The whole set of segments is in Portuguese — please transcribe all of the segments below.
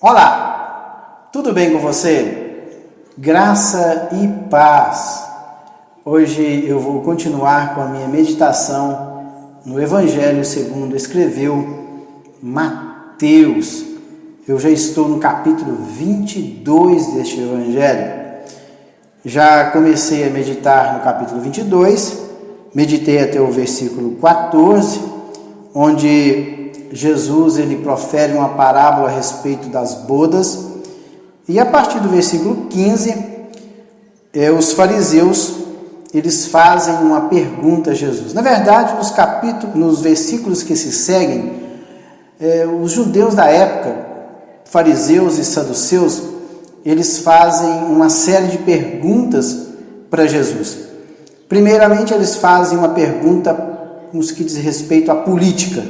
Olá, tudo bem com você? Graça e paz. Hoje eu vou continuar com a minha meditação no Evangelho segundo escreveu Mateus. Eu já estou no capítulo 22 deste Evangelho. Já comecei a meditar no capítulo 22, meditei até o versículo 14, onde Jesus ele profere uma parábola a respeito das bodas, e a partir do versículo 15, os fariseus eles fazem uma pergunta a Jesus. Na verdade, nos versículos que se seguem, os judeus da época, fariseus e saduceus, eles fazem uma série de perguntas para Jesus. Primeiramente, eles fazem uma pergunta no que diz respeito à política,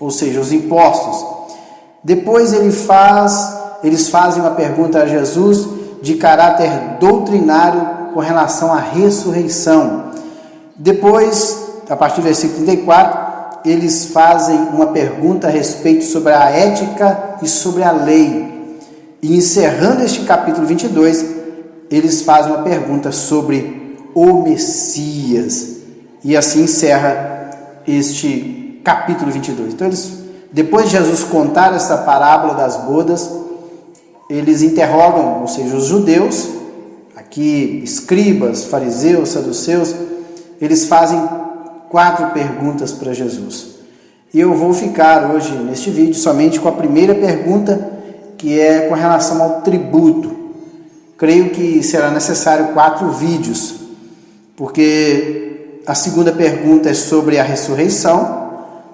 ou seja, os impostos. Depois eles fazem uma pergunta a Jesus de caráter doutrinário com relação à ressurreição. Depois, a partir do versículo 34, eles fazem uma pergunta a respeito sobre a ética e sobre a lei. E encerrando este capítulo 22, eles fazem uma pergunta sobre o Messias. E assim encerra este capítulo 22. Então, depois de Jesus contar essa parábola das bodas, eles interrogam, ou seja, os judeus, aqui escribas, fariseus, saduceus, eles fazem 4 perguntas para Jesus. E eu vou ficar hoje neste vídeo somente com a primeira pergunta, que é com relação ao tributo. Creio que será necessário 4 vídeos, porque a segunda pergunta é sobre a ressurreição,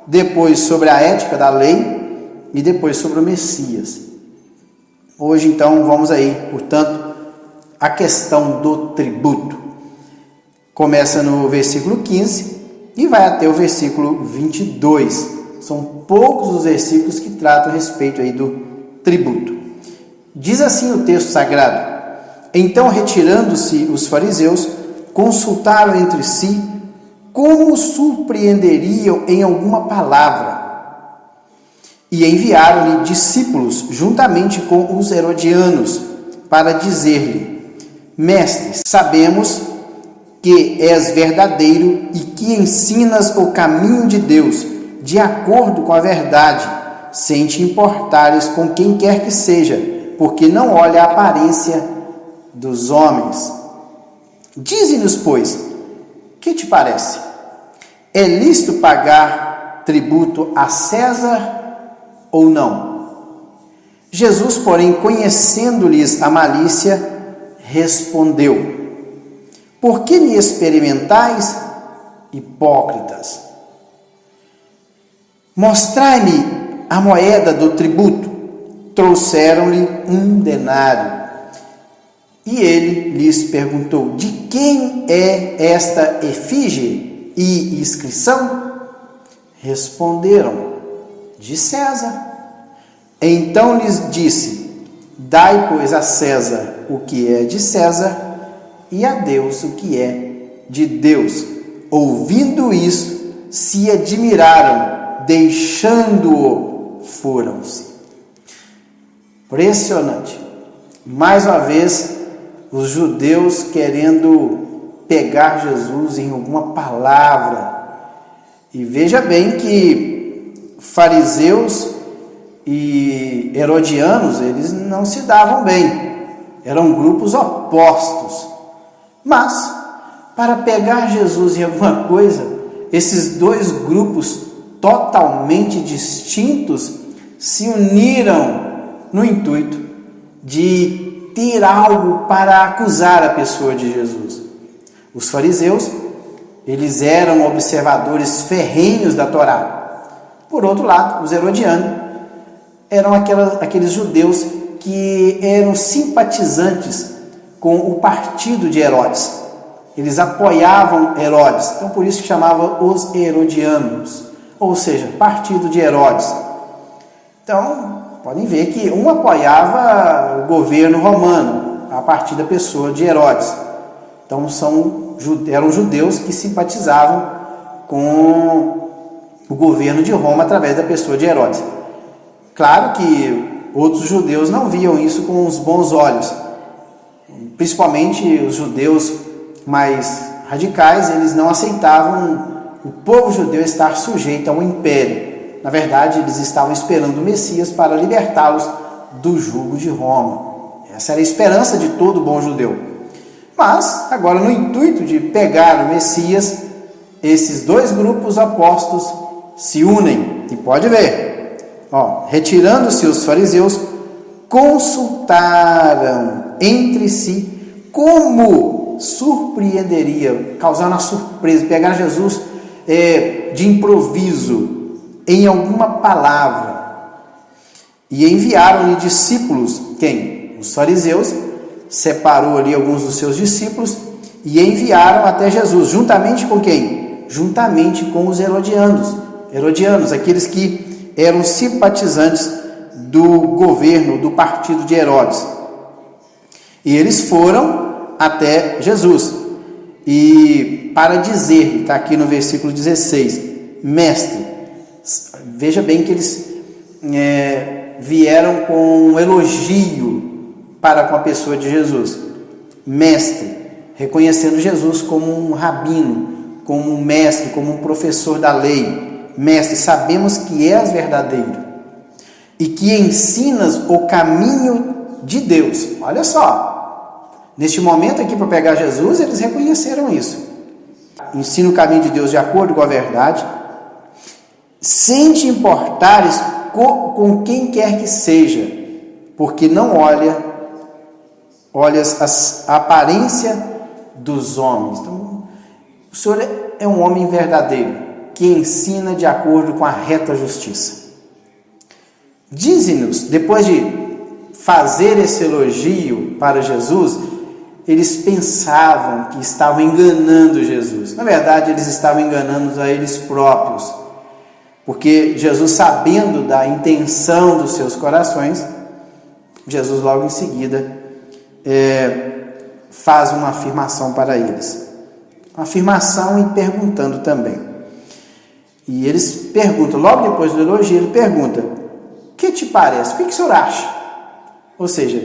depois sobre a ética da lei e depois sobre o Messias. Hoje, então, vamos aí, portanto, a questão do tributo. Começa no versículo 15 e vai até o versículo 22. São poucos os versículos que tratam a respeito aí do tributo. Diz assim o texto sagrado: Então, retirando-se os fariseus, consultaram entre si como surpreenderiam em alguma palavra, e enviaram-lhe discípulos juntamente com os herodianos para dizer-lhe: Mestre, sabemos que és verdadeiro e que ensinas o caminho de Deus de acordo com a verdade, sem te importares com quem quer que seja, porque não olha a aparência dos homens. Dize-nos, pois, que te parece? É lícito pagar tributo a César ou não? Jesus, porém, conhecendo-lhes a malícia, respondeu: Por que me experimentais, hipócritas? Mostrai-me a moeda do tributo. Trouxeram-lhe 1 denário. E ele lhes perguntou: De quem é esta efígie e inscrição? Responderam: De César. Então lhes disse: Dai, pois, a César o que é de César, e a Deus o que é de Deus. Ouvindo isso, se admiraram, deixando-o, foram-se. Impressionante. Mais uma vez, os judeus querendo pegar Jesus em alguma palavra. E veja bem que fariseus e herodianos, eles não se davam bem. Eram grupos opostos. Mas, para pegar Jesus em alguma coisa, esses 2 grupos totalmente distintos se uniram no intuito de ter algo para acusar a pessoa de Jesus. Os fariseus, eles eram observadores ferrenhos da Torá. Por outro lado, os herodianos eram aqueles judeus que eram simpatizantes com o partido de Herodes. Eles apoiavam Herodes, então por isso que chamavam os herodianos, ou seja, partido de Herodes. Então, podem ver que um apoiava o governo romano, a partir da pessoa de Herodes. Então, eram judeus que simpatizavam com o governo de Roma através da pessoa de Herodes. Claro que outros judeus não viam isso com os bons olhos. Principalmente os judeus mais radicais, eles não aceitavam o povo judeu estar sujeito ao império. Na verdade, eles estavam esperando o Messias para libertá-los do jugo de Roma. Essa era a esperança de todo bom judeu. Mas, agora, no intuito de pegar o Messias, esses dois grupos opostos se unem. E pode ver, retirando-se os fariseus, consultaram entre si como surpreenderia, causar uma surpresa, pegar Jesus de improviso em alguma palavra. E enviaram-lhe discípulos. Quem? Os fariseus. Separou ali alguns dos seus discípulos e enviaram até Jesus. Juntamente com quem? Juntamente com os herodianos, aqueles que eram simpatizantes do governo, do partido de Herodes. E eles foram até Jesus. E para dizer, está aqui no versículo 16, mestre, veja bem que eles vieram com um elogio para com a pessoa de Jesus. Mestre, reconhecendo Jesus como um rabino, como um mestre, como um professor da lei. Mestre, sabemos que és verdadeiro e que ensinas o caminho de Deus. Olha só, neste momento aqui para pegar Jesus, eles reconheceram isso. Ensina o caminho de Deus de acordo com a verdade, sem te importares com quem quer que seja, porque não olhas a aparência dos homens. Então, o Senhor é um homem verdadeiro, que ensina de acordo com a reta justiça. Dize-nos, depois de fazer esse elogio para Jesus, eles pensavam que estavam enganando Jesus. Na verdade, eles estavam enganando a eles próprios, porque Jesus, sabendo da intenção dos seus corações, Jesus logo em seguida faz uma afirmação para eles. Uma afirmação e perguntando também. E eles perguntam, logo depois do elogio, ele pergunta: o que te parece? O que o senhor acha? Ou seja,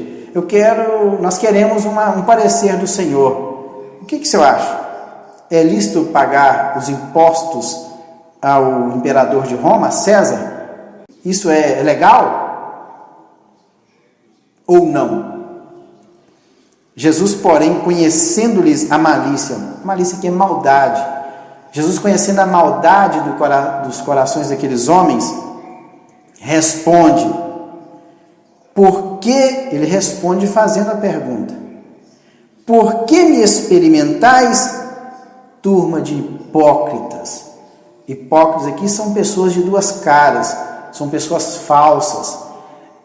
nós queremos um parecer do Senhor. O que o senhor acha? É lícito pagar os impostos ao imperador de Roma, César? Isso é legal? Ou não? Jesus, porém, conhecendo-lhes a malícia que é maldade, Jesus, conhecendo a maldade dos corações daqueles homens, responde. Ele responde fazendo a pergunta: por que me experimentais, turma de hipócritas? Hipócritas aqui são pessoas de duas caras, são pessoas falsas.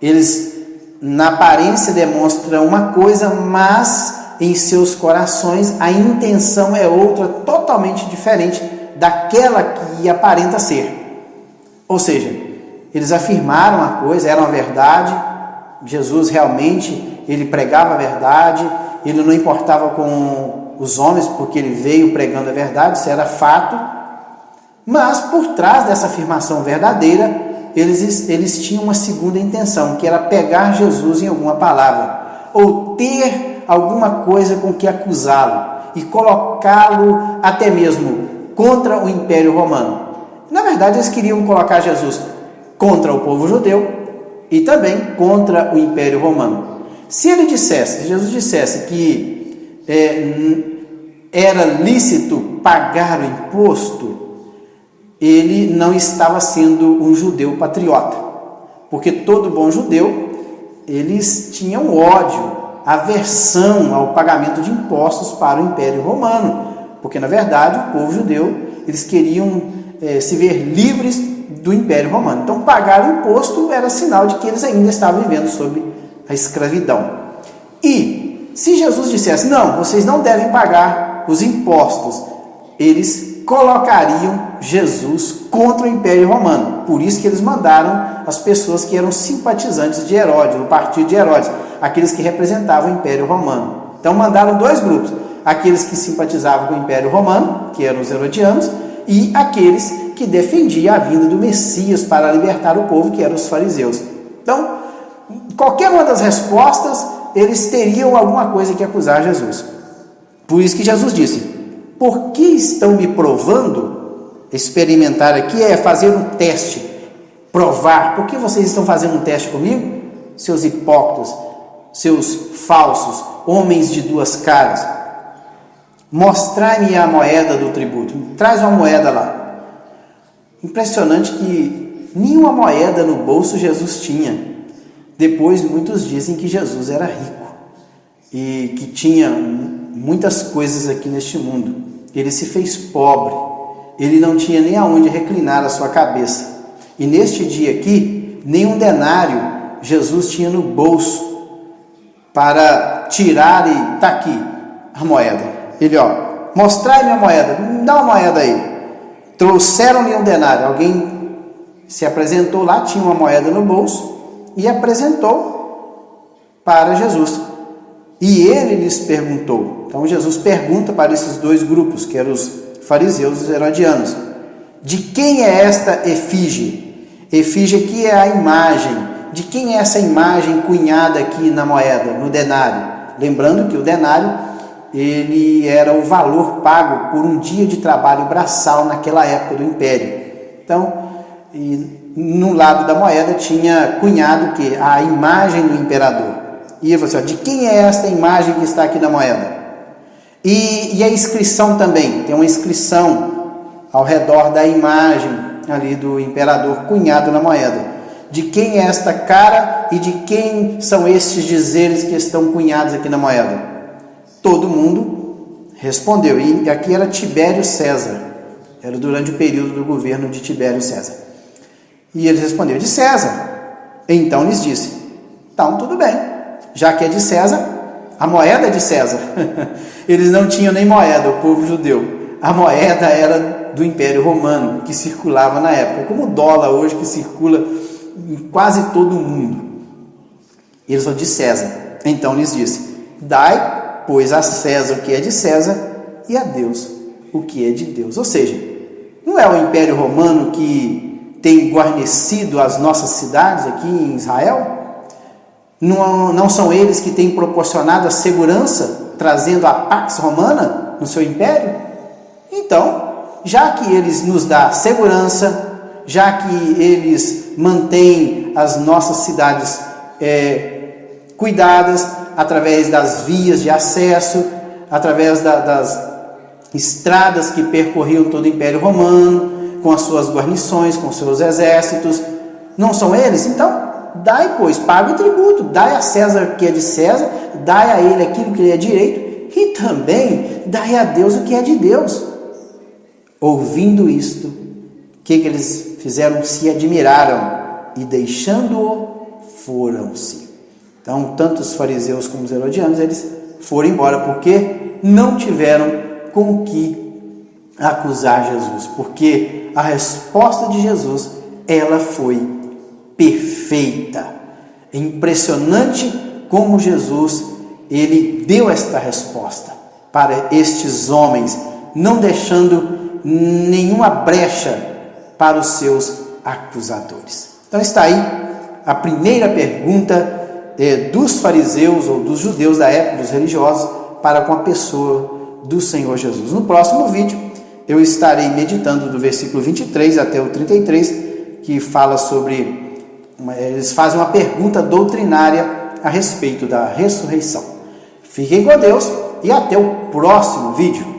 Eles, na aparência, demonstram uma coisa, mas em seus corações a intenção é outra, totalmente diferente daquela que aparenta ser. Ou seja, eles afirmaram a coisa, era uma verdade. Jesus realmente, ele pregava a verdade, ele não importava com os homens, porque ele veio pregando a verdade, isso era fato. Mas por trás dessa afirmação verdadeira, eles tinham uma segunda intenção, que era pegar Jesus em alguma palavra, ou ter alguma coisa com que acusá-lo, e colocá-lo até mesmo contra o Império Romano. Na verdade, eles queriam colocar Jesus contra o povo judeu e também contra o Império Romano. Se Jesus dissesse que era lícito pagar o imposto, ele não estava sendo um judeu patriota, porque todo bom judeu, eles tinham ódio, aversão ao pagamento de impostos para o Império Romano, porque na verdade o povo judeu, eles queriam se ver livres do Império Romano. Então pagar o imposto era sinal de que eles ainda estavam vivendo sob a escravidão. E se Jesus dissesse: não, vocês não devem pagar os impostos, eles colocariam Jesus contra o Império Romano. Por isso que eles mandaram as pessoas que eram simpatizantes de Herodes, do partido de Herodes, aqueles que representavam o Império Romano. Então mandaram dois grupos: aqueles que simpatizavam com o Império Romano, que eram os herodianos, e aqueles que defendiam a vinda do Messias para libertar o povo, que eram os fariseus. Então, qualquer uma das respostas, eles teriam alguma coisa que acusar Jesus. Por isso que Jesus disse: por que estão me provando? Experimentar aqui é fazer um teste, provar. Por que vocês estão fazendo um teste comigo? Seus hipócritas, seus falsos, homens de duas caras. Mostrai-me a moeda do tributo. Traz uma moeda lá. Impressionante que nenhuma moeda no bolso Jesus tinha. Depois muitos dizem que Jesus era rico e que tinha muitas coisas aqui neste mundo. Ele se fez pobre. Ele não tinha nem aonde reclinar a sua cabeça. E neste dia aqui, nem um denário Jesus tinha no bolso para tirar e tá aqui a moeda. Ele, mostrai-me a moeda, me dá uma moeda aí. Trouxeram-lhe um denário. Alguém se apresentou lá, tinha uma moeda no bolso e apresentou para Jesus. E ele lhes perguntou. Então Jesus pergunta para esses dois grupos, que eram os fariseus e os herodianos: de quem é esta efígie? Efígie aqui é a imagem. De quem é essa imagem cunhada aqui na moeda, no denário? Lembrando que o denário, ele era o valor pago por um dia de trabalho braçal naquela época do Império. Então, no lado da moeda tinha cunhado que a imagem do imperador. E ele falou assim: de quem é esta imagem que está aqui na moeda? E a inscrição também, tem uma inscrição ao redor da imagem ali do imperador cunhado na moeda. De quem é esta cara e de quem são estes dizeres que estão cunhados aqui na moeda? Todo mundo respondeu. E aqui era Tibério César. Era durante o período do governo de Tibério César. E eles responderam: de César. Então lhes disse: então tudo bem, já que é de César, a moeda é de César. Eles não tinham nem moeda, o povo judeu. A moeda era do Império Romano, que circulava na época, como o dólar hoje, que circula em quase todo o mundo. Eles são de César. Então lhes disse: dai, pois, a César o que é de César e a Deus o que é de Deus. Ou seja, não é o Império Romano que tem guarnecido as nossas cidades aqui em Israel? Não são eles que têm proporcionado a segurança, trazendo a Pax Romana no seu império? Então, já que eles nos dão segurança, já que eles mantêm as nossas cidades cuidadas através das vias de acesso, através das estradas que percorriam todo o Império Romano, com as suas guarnições, com seus exércitos, não são eles? Então, dai, pois, paga o tributo, dai a César o que é de César, dai a ele aquilo que lhe é direito, e também dai a Deus o que é de Deus. Ouvindo isto, o que eles fizeram? Se admiraram, e deixando-o, foram-se. Então, tanto os fariseus como os herodianos, eles foram embora, porque não tiveram com que acusar Jesus, porque a resposta de Jesus, ela foi perfeita. É impressionante como Jesus, ele deu esta resposta para estes homens, não deixando nenhuma brecha para os seus acusadores. Então está aí a primeira pergunta dos fariseus ou dos judeus da época, dos religiosos, para com a pessoa do Senhor Jesus. No próximo vídeo eu estarei meditando do versículo 23 até o 33, que fala sobre, eles fazem uma pergunta doutrinária a respeito da ressurreição. Fiquem com Deus e até o próximo vídeo.